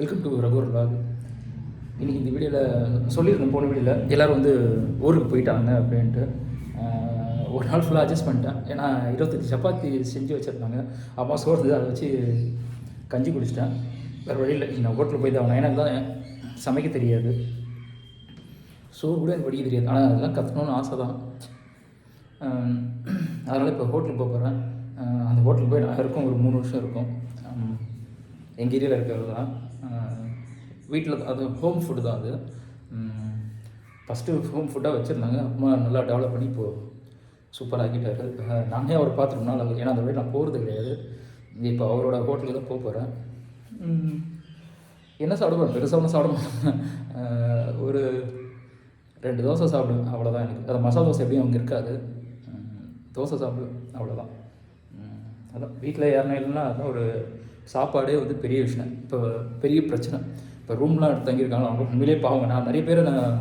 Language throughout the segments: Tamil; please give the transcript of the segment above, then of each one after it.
Welcome to Raghubar vlog. இன்றைக்கி இந்த வீடியோவில் சொல்லியிருந்தேன், போன வீடியோவில் எல்லோரும் வந்து ஊருக்கு போயிட்டாங்க அப்படின்ட்டு. ஒரு நாள் ஃபுல்லாக அட்ஜஸ்ட் பண்ணிட்டேன். ஏன்னா 25 சப்பாத்தி செஞ்சு வச்சுருந்தாங்க. அம்மா சோறுது, அதை வச்சு கஞ்சி குடிச்சிட்டேன். வேறு வழியில் நான் ஹோட்டலில் போய் தான் எனக்கு தான் சமைக்க தெரியாது, சோறு கூட எனக்கு படிக்க தெரியாது. ஆனால் அதெல்லாம் கற்றுக்கணுன்னு ஆசை தான். அதனால் இப்போ ஹோட்டலுக்கு போகிறேன். அந்த ஹோட்டலுக்கு போய் நான் இருக்கும் ஒரு 3 வருஷம் இருக்கும். எங்கள் ஏரியாவில் இருக்கிறது தான். வீட்டில் அது ஹோம் ஃபுட்டு தான். அது ஃபஸ்ட்டு ஹோம் ஃபுட்டாக வச்சுருந்தாங்க. அம்மா நல்லா டெவலப் பண்ணி இப்போது சூப்பராக ஆக்கிட்டாரு. நானே அவர் பார்த்து ரொம்ப நாள் ஆகுது. ஏன்னா அந்த வீட்டில் நான் போகிறது கிடையாது. இப்போ அவரோட ஹோட்டலுக்கு தான் போகிறேன். என்ன சாப்பிடுவேன், பெருசாக ஒன்றும் சாப்பிட மாட்டேன். ஒரு 2 தோசை சாப்பிடுவேன், அவ்வளோதான். எனக்கு அது மசாலா தோசை எப்படியும் அவங்க இருக்காது. தோசை சாப்பிடுவேன், அவ்வளோதான். அதான் வீட்டில் யாருன்னா இல்லைன்னா அதான் ஒரு சாப்பாடே வந்து பெரிய விஷயம். இப்போ பெரிய பிரச்சனை. இப்போ ரூம்லாம் எடுத்து தங்கியிருக்காங்க, அவங்க உண்மையிலே பாவங்க. நான் நிறைய பேர் நான்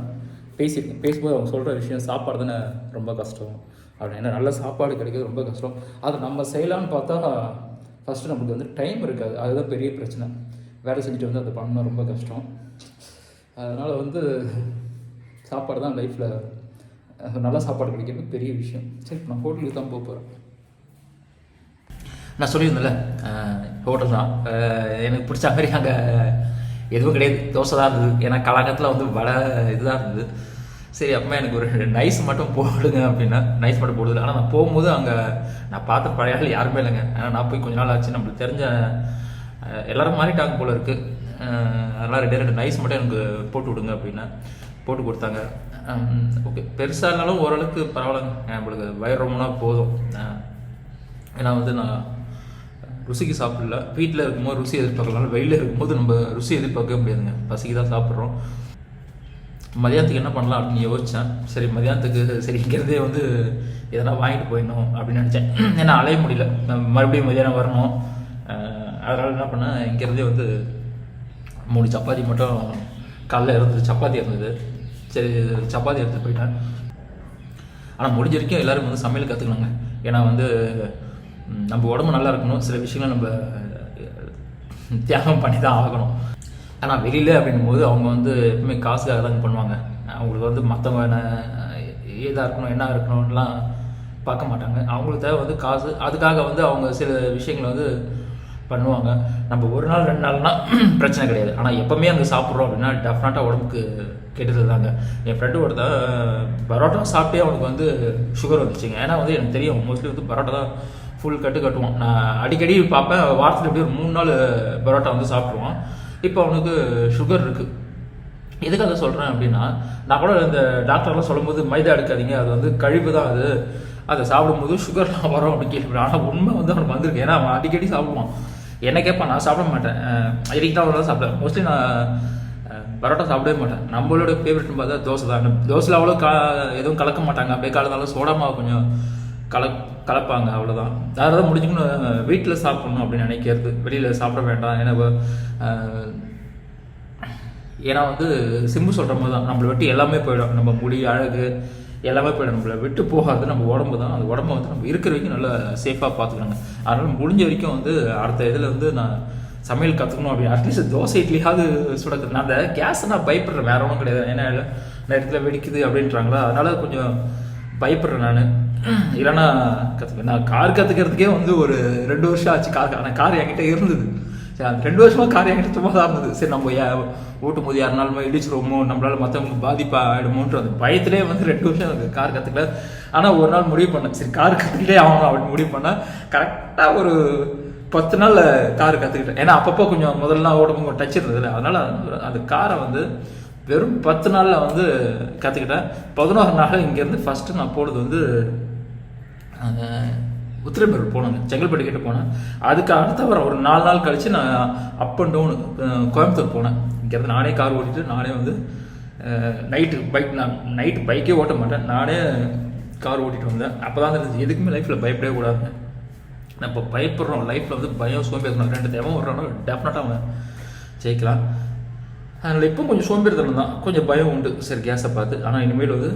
பேசும்போது அவங்க சொல்கிற விஷயம் சாப்பாடு தானே ரொம்ப கஷ்டம் அப்படின்னு. ஏன்னா நல்ல சாப்பாடு கிடைக்கிறது ரொம்ப கஷ்டம். அதை நம்ம செய்யலான்னு பார்த்தா ஃபஸ்ட்டு நமக்கு வந்து டைம் இருக்காது. அதுதான் பெரிய பிரச்சனை. வேலை செஞ்சுட்டு வந்து அதை பண்ணணும் ரொம்ப கஷ்டம். அதனால் வந்து சாப்பாடு தான் லைஃப்பில் நல்ல சாப்பாடு கிடைக்கிறது பெரிய விஷயம். சரி, நான் ஹோட்டலுக்கு தான் போகிறேன். நான் சொல்லியிருந்தேன்ல, ஹோட்டல் தான். எனக்கு பிடிச்ச மாதிரி அங்கே எதுவும் கிடையாது, தோசை தான் இருந்தது. ஏன்னா கலாக்கத்தில் வந்து வடை இதுதான் இருந்தது. சரி, அப்போ எனக்கு ஒரு நைஸ் மட்டும் போடுங்க அப்படின்னா நைஸ் மட்டும் போடுது. ஆனால் நான் போகும்போது அங்கே நான் பார்த்த பழைய ஆள் யாருமே இல்லைங்க. ஏன்னா நான் போய் கொஞ்ச நாள் ஆச்சு. நம்மளுக்கு தெரிஞ்ச எல்லோரும் மாறிட்டாங்க போல இருக்குது. அதெல்லாம் 2 நைஸ் மட்டும் எனக்கு போட்டு விடுங்க அப்படின்னா போட்டு கொடுத்தாங்க. ஓகே, பெருசாக இருந்தாலும் ஓரளவுக்கு பரவாயில்லைங்க. நம்மளுக்கு வயிறு ரொம்பனா போதும். ஏன்னா வந்து நான் ருசிக்கு சாப்பிடல. வீட்டில் இருக்கும்போது ருசி எதிர்பார்க்கலாம், வெளியில் இருக்கும்போது நம்ம ருசி எதிர்பார்க்கவே முடியாதுங்க. பசிக்கு தான் சாப்பிட்றோம். மதியானத்துக்கு என்ன பண்ணலாம் அப்படின்னு யோசித்தேன். சரி, மதியானத்துக்கு சரி இங்கிறதே வந்து எதனா வாங்கிட்டு போயிடணும் அப்படின்னு நினச்சேன். ஏன்னா அலைய முடியல, மறுபடியும் மதியானம் வரணும். அதனால் என்ன பண்ணேன், இங்கிறதே வந்து 3 சப்பாத்தி மட்டும் காலைல இருந்தது, சப்பாத்தி இருந்தது. சரி, சப்பாத்தி எடுத்துகிட்டு போயிட்டேன். ஆனால் முடிஞ்ச வரைக்கும் எல்லோரும் வந்து சமையல் கற்றுக்கணுங்க. ஏன்னா வந்து நம்ம உடம்பு நல்லா இருக்கணும், சில விஷயங்களை நம்ம தியாகம் பண்ணி தான் ஆகணும். ஆனால் வெளியில் அப்படிங்கும்போது அவங்க வந்து எப்பவுமே காசுக்காக தான் பண்ணுவாங்க. அவங்களுக்கு வந்து மற்றவங்க ஏதாக இருக்கணும் என்ன இருக்கணும்லாம் பார்க்க மாட்டாங்க. அவங்களுக்கு தேவை வந்து காசு. அதுக்காக வந்து அவங்க சில விஷயங்களை வந்து பண்ணுவாங்க. நம்ம ஒரு நாள் 2 நாள்னா பிரச்சனை கிடையாது. ஆனால் எப்போவுமே அங்கே சாப்பிட்றோம் அப்படின்னா டெஃபினட்டாக உடம்புக்கு கெடுதல் தாங்க. என் ஃப்ரெண்டு ஒருத்தன் பரோட்டா சாப்பிட்டே அவனுக்கு வந்து சுகர் வந்துச்சுங்க. ஏன்னா வந்து எனக்கு தெரியும், மோஸ்ட்லி வந்து பரோட்டா தான் ஃபுல் கட்டுவோம். நான் அடிக்கடி பார்ப்பேன், வாரத்தில் எப்படியும் ஒரு 3 நாள் பரோட்டா வந்து சாப்பிட்ருவான். இப்போ அவனுக்கு சுகர் இருக்குது. எதுக்காக சொல்கிறேன் அப்படின்னா, நான் கூட இந்த டாக்டர்லாம் சொல்லும்போது மைதா எடுக்காதீங்க, அது வந்து கழிவு தான், அதை சாப்பிடும்போது சுகர்லாம் வரும் அப்படின்னு கேள்விப்பட்டேன். ஆனால் உண்மை வந்து அவனுக்கு வந்திருக்கு. ஏன்னா அவன் அடிக்கடி சாப்பிடுவான். என்ன கேட்பான், நான் சாப்பிட மாட்டேன். இன்றைக்கி தான் தான் சாப்பிடுவேன். மோஸ்ட்லி நான் பரோட்டா சாப்பிடவே மாட்டேன். நம்மளோட ஃபேவரெட்னு பார்த்தா தோசை தான். தோசையில் அவ்வளோ எதுவும் கலக்க மாட்டாங்க. அப்படியே காலத்தாலும் சோடா மாவு கொஞ்சம் கலப்பாங்க, அவ்வளோதான். வேறு தான் முடிஞ்சுக்கணும், வீட்டில் சாப்பிட்ணும் அப்படின்னு நினைக்கிறது, வெளியில் சாப்பிட வேண்டாம். ஏன்னா வந்து சிம்பு சொல்கிற மாதிரி தான், நம்மளை விட்டு எல்லாமே போயிடும். நம்ம முடி, அழகு எல்லாமே போயிடும். நம்மளை விட்டு போகாது நம்ம உடம்பு தான். அந்த உடம்பை வந்து நம்ம இருக்கிற வரைக்கும் நல்லா சேஃபாக பார்த்துக்கணுங்க. அதனால் முடிஞ்ச வரைக்கும் வந்து அடுத்த இதில் வந்து நான் சமையல் கற்றுக்கணும் அப்படின்னு. அட்லீஸ்ட் தோசை இட்லியாவது சுடக்கு. நான் அந்த கேஸை நான் பயப்படுறேன், வேற ஒன்றும் கிடையாது. ஏன்னா நேரத்தில் வெடிக்குது அப்படின்றாங்களா, அதனால் கொஞ்சம் பயப்படுறேன் நான். இல்லைன்னா கற்றுப்பேன். நான் கார் கற்றுக்கிறதுக்கே வந்து ஒரு 2 வருஷம் ஆச்சு. ஆனால் கார் என்கிட்ட இருந்தது. சரி, அந்த 2 வருஷமாக கார் என்கிட்ட சும்மா தான் இருந்தது. சரி, நம்ம ஓட்டும் போது யாருனாலுமே இடிச்சிருவோமோ, நம்மளால மற்றவங்களுக்கு பாதிப்பாக ஆகிடுமோன்ற அந்த பயத்திலே வந்து 2 வருஷம் எனக்கு கார் கற்றுக்கல. ஆனால் ஒரு நாள் முடிவு பண்ணேன், சரி கார் கற்றுக்கிட்டே ஆகணும் அப்படின்னு முடிவு பண்ணேன். கரெக்டாக ஒரு 10 நாள் கார் கற்றுக்கிட்டேன். ஏன்னா அப்பப்போ கொஞ்சம் முதல்ல ஓடும்போது கொஞ்சம் டச் இருந்தது. அதனால் அந்த காரை வந்து வெறும் 10 நாளில் வந்து கற்றுக்கிட்டேன். 11 நாள் இங்கேருந்து ஃபஸ்ட்டு நான் போனது வந்து உத்திரமேரூர் போனேங்க, செங்கல்பட்டு கிட்ட போனேன். அதுக்கு அடுத்த வாரம் ஒரு 4 நாள் கழித்து நான் அப் அண்ட் டவுன் கோயம்புத்தூர் போனேன். இங்கேருந்து நானே கார் ஓட்டிட்டு நானே வந்து நைட்டு பைக்கே ஓட்ட மாட்டேன், நானே கார் ஓட்டிகிட்டு வந்தேன். அப்போ தான் இருந்துச்சு எதுக்குமே லைஃப்பில் பயப்படவே கூடாது. நம்ம பயப்படுறோம், லைஃப்பில் வந்து பயம் சோம்பேறித்தனம் 2 தேவை வர்றானோ டெஃபினட்டாக அவன் ஜெயிக்கலாம். அதனால் இப்போ கொஞ்சம் சோம்பேறித்தனம் தான், கொஞ்சம் பயம் உண்டு. சரி, கேஸை பார்த்து. ஆனால் இனிமேல் வந்து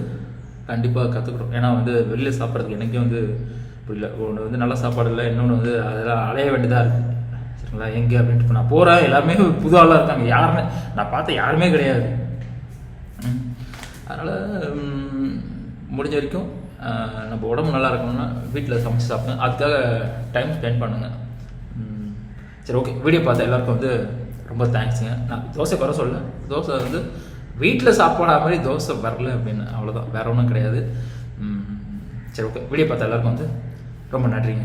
கண்டிப்பாக கற்றுக்குறோம். ஏன்னா வந்து வெளியில் சாப்பிட்றதுக்கு எனக்கே வந்து புரியல. ஒன்று வந்து நல்ல சாப்பாடு இல்லை, இன்னொன்று வந்து அதெல்லாம் அலைய வேண்டியதாக இருக்குது. சரி, சரிங்களா? எங்கே அப்படின்ட்டு இப்போ நான் போகிறேன், எல்லாருமே புது ஆளாக இருக்காங்க, யாருமே நான் பார்த்த யாருமே கிடையாது. அதனால் முடிஞ்ச வரைக்கும் நம்ம உடம்பு நல்லா இருக்கணும்னா வீட்டில் சமைச்சு சாப்பிடுங்க, அதுக்காக டைம் ஸ்பெண்ட் பண்ணுங்கள். சரி, ஓகே. வீடியோ பார்த்த எல்லாருக்கும் வந்து ரொம்ப தேங்க்ஸுங்க. நான் தோசை குறை சொல்ல, தோசை வந்து வீட்டில் சாப்பாடா மாதிரி தோசை வரல அப்படின்னு, அவ்வளோதான், வேற ஒன்றும் கிடையாது. சரி, ஓகே. வீடியோ பார்த்த எல்லாருக்கும் வந்து ரொம்ப நன்றிங்க.